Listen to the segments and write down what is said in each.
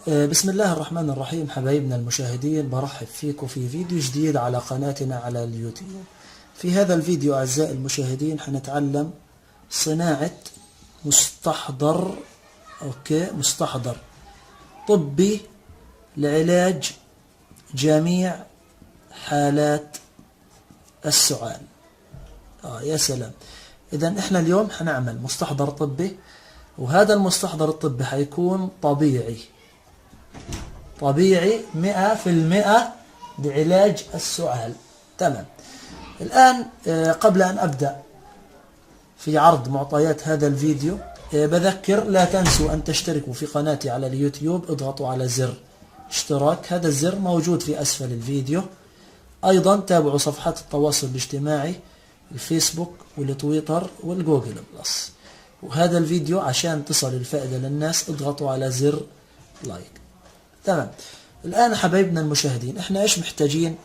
بسم الله الرحمن الرحيم. حبايبنا المشاهدين، برحب فيكم في فيديو جديد على قناتنا على اليوتيوب. في هذا الفيديو أعزائي المشاهدين حنتعلم صناعة مستحضر طبي لعلاج جميع حالات السعال. يا سلام. إذن إحنا اليوم حنعمل مستحضر طبي، وهذا المستحضر الطبي حيكون طبيعي 100% لعلاج السعال. تمام. الآن قبل أن أبدأ في عرض معطيات هذا الفيديو، بذكر لا تنسوا أن تشتركوا في قناتي على اليوتيوب. اضغطوا على زر اشتراك، هذا الزر موجود في أسفل الفيديو. أيضا تابعوا صفحات التواصل الاجتماعي، الفيسبوك والتويتر والجوجل بلس. وهذا الفيديو عشان تصل الفائدة للناس اضغطوا على زر لايك. تمام. الآن حبايبنا المشاهدين، احنا ايش محتاجين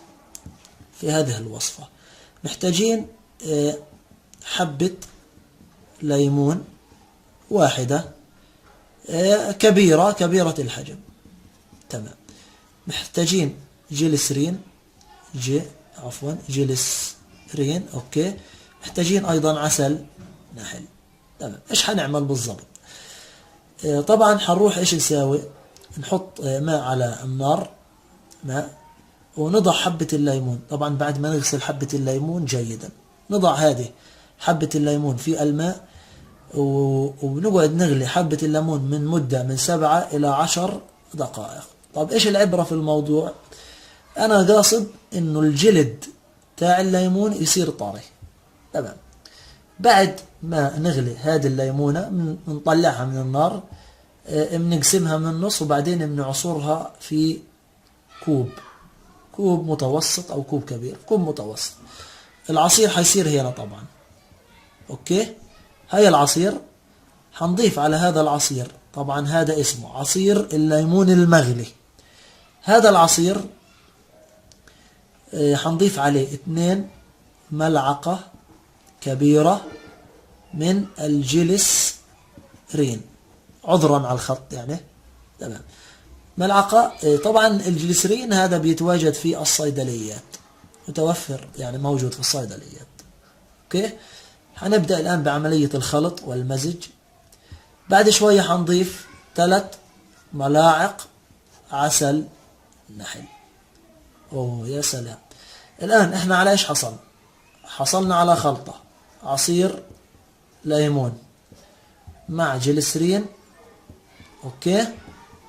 في هذه الوصفة؟ محتاجين حبة ليمون واحدة كبيرة الحجم. تمام. محتاجين جليسرين. اوكي. محتاجين ايضا عسل نحل. تمام. ايش حنعمل بالضبط؟ طبعا حنروح ايش نساوي؟ نحط ماء على النار، ماء، ونضع حبة الليمون. طبعا بعد ما نغسل حبة الليمون جيدا، نضع هذه حبة الليمون في الماء، ونقعد نغلي حبة الليمون من مدة من 7 إلى 10 دقائق. طب ايش العبرة في الموضوع؟ انا قاصد انه الجلد تاع الليمون يصير طري. تمام. بعد ما نغلي هذه الليمونة نطلعها من النار، بنقسمها من النص، وبعدين بنعصرها في كوب متوسط او كوب كبير، كوب متوسط. العصير حيصير هنا طبعا. اوكي. هاي العصير حنضيف على هذا العصير، طبعا هذا اسمه عصير الليمون المغلي. هذا العصير حنضيف عليه 2 ملعقة كبيرة من الجليسرين، عذرا على الخط يعني. تمام. ملعقة. طبعا الجليسرين هذا بيتواجد في الصيدليات، متوفر يعني موجود في الصيدليات. اوكي. حنبدأ الآن بعملية الخلط والمزج. بعد شوية حنضيف 3 ملاعق عسل نحل. يا سلام. الآن احنا على ايش حصلنا على خلطة عصير ليمون مع جليسرين، اوكي،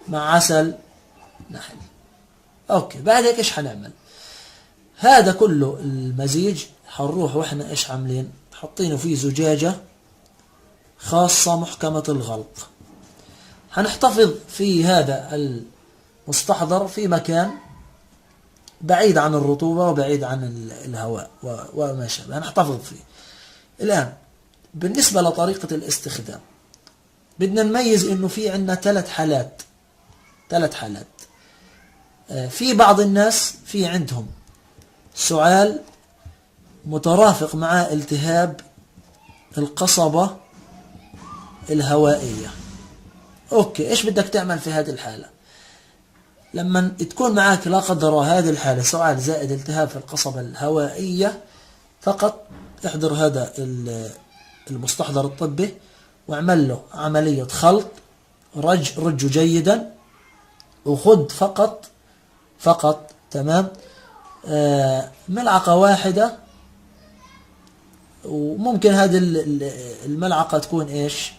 مع عسل نحل. اوكي. بعد هيك ايش حنعمل؟ هذا كله المزيج حنروح واحنا ايش عاملين؟ حاطينه في زجاجة خاصة محكمة الغلق. حنحتفظ في هذا المستحضر في مكان بعيد عن الرطوبة وبعيد عن الهواء وما شابه، هنحتفظ فيه. الآن بالنسبة لطريقة الاستخدام، بدنا نميز انه في عندنا 3 حالات. في بعض الناس في عندهم سعال مترافق مع التهاب القصبة الهوائية. اوكي. ايش بدك تعمل في هذه الحالة؟ لما تكون معك لا قدر الله هذه الحالة سعال زائد التهاب في القصبة الهوائية، فقط احضر هذا المستحضر الطبي واعمل له عملية خلط، رجه جيدا، وخذ فقط تمام ملعقة واحدة. وممكن هذه الملعقة تكون ايش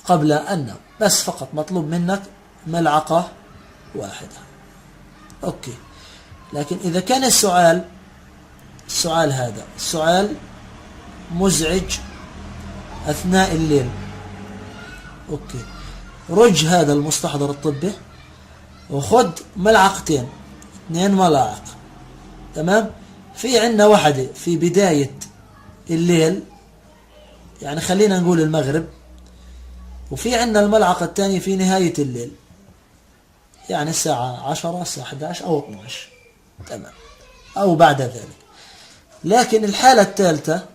قبل أن، بس فقط مطلوب منك ملعقة واحدة. اوكي. لكن اذا كان السعال هذا السعال مزعج اثناء الليل، اوكي، رج هذا المستحضر الطبي وخذ 2 ملاعق. تمام. في عندنا واحدة في بداية الليل، يعني خلينا نقول المغرب، وفي عندنا الملعقة الثانية في نهاية الليل، يعني الساعة 10 الساعة 11 أو 12. تمام. أو بعد ذلك. لكن الحالة الثالثة،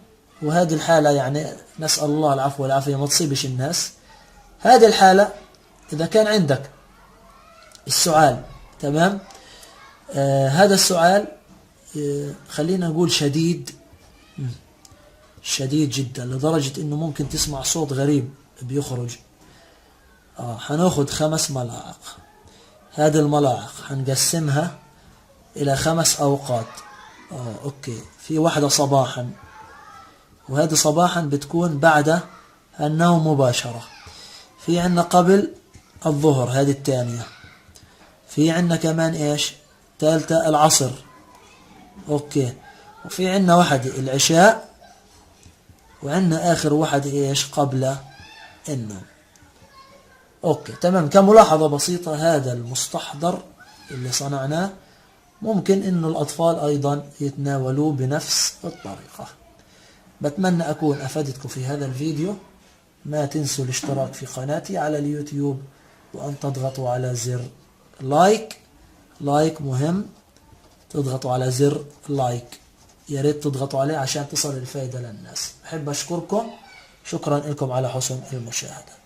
وهذه الحالة يعني نسأل الله العفو والعافية ما تصيبش الناس، هذه الحالة إذا كان عندك السؤال تمام، هذا السؤال خلينا نقول شديد جدا لدرجة انه ممكن تسمع صوت غريب بيخرج. هناخد 5 ملاعق. هذه الملاعق هنقسمها الى 5 اوقات. اوكي، في واحدة صباحا، وهذه صباحا بتكون بعد النوم مباشرة. في عنا قبل الظهر، هذه الثانية. في عنا كمان ايش ثالثة العصر. اوكي، وفي عنا واحدة العشاء، وعنا اخر واحدة ايش قبل النوم. اوكي تمام. كملاحظة بسيطة، هذا المستحضر اللي صنعناه ممكن انه الاطفال ايضا يتناولوه بنفس الطريقة. بتمنى اكون افدتكم في هذا الفيديو. ما تنسوا الاشتراك في قناتي على اليوتيوب، وان تضغطوا على زر لايك مهم، تضغطوا على زر لايك، يا ريت تضغطوا عليه عشان تصل الفائدة للناس. أحب أشكركم، شكرا لكم على حسن المشاهدة.